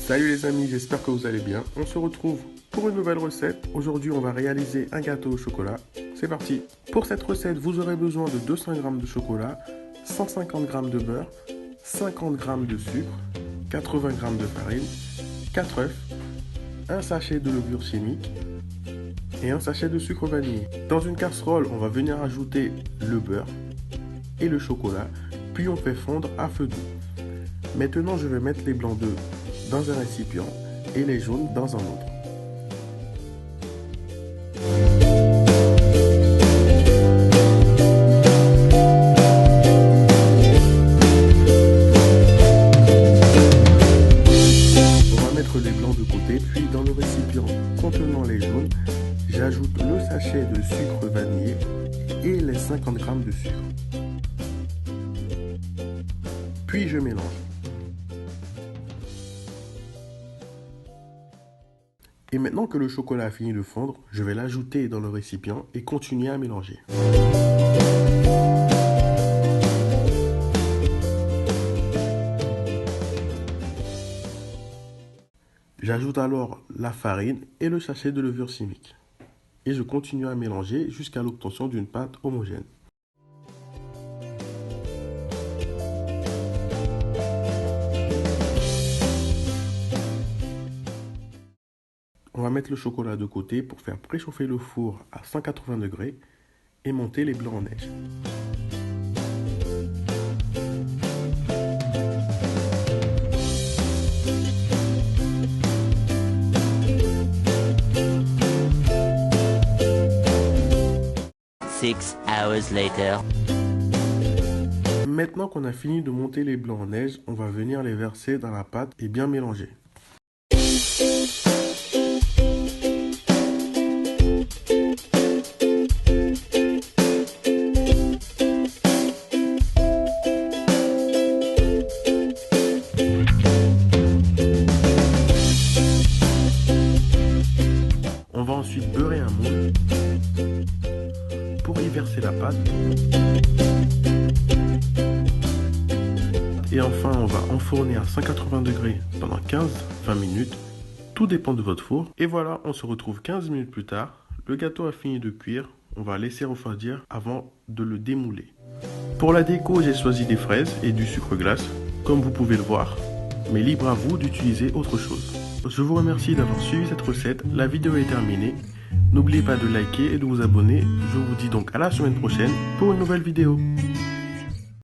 Salut les amis, j'espère que vous allez bien. On se retrouve pour une nouvelle recette. Aujourd'hui, on va réaliser un gâteau au chocolat. C'est parti. Pour cette recette, vous aurez besoin de 200 g de chocolat, 150 g de beurre, 50 g de sucre, 80 g de farine, 4 œufs, un sachet de levure chimique et un sachet de sucre vanillé. Dans une casserole, on va venir ajouter le beurre et le chocolat, puis on fait fondre à feu doux. Maintenant, je vais mettre les blancs d'œufs dans un récipient et les jaunes dans un autre. On va mettre les blancs de côté, puis dans le récipient contenant les jaunes, j'ajoute le sachet de sucre vanillé et les 50 g de sucre. Puis je mélange. Et maintenant que le chocolat a fini de fondre, je vais l'ajouter dans le récipient et continuer à mélanger. J'ajoute alors la farine et le sachet de levure chimique. Et je continue à mélanger jusqu'à l'obtention d'une pâte homogène. On va mettre le chocolat de côté pour faire préchauffer le four à 180 degrés et monter les blancs en neige. Six hours later. Maintenant qu'on a fini de monter les blancs en neige, on va venir les verser dans la pâte et bien mélanger. On va ensuite beurrer un moule pour y verser la pâte. Et enfin, on va enfourner à 180 degrés pendant 15-20 minutes. Tout dépend de votre four. Et voilà, on se retrouve 15 minutes plus tard. Le gâteau a fini de cuire. On va laisser refroidir avant de le démouler. Pour la déco, j'ai choisi des fraises et du sucre glace, comme vous pouvez le voir. Mais libre à vous d'utiliser autre chose. Je vous remercie d'avoir suivi cette recette. La vidéo est terminée. N'oubliez pas de liker et de vous abonner. Je vous dis donc à la semaine prochaine pour une nouvelle vidéo.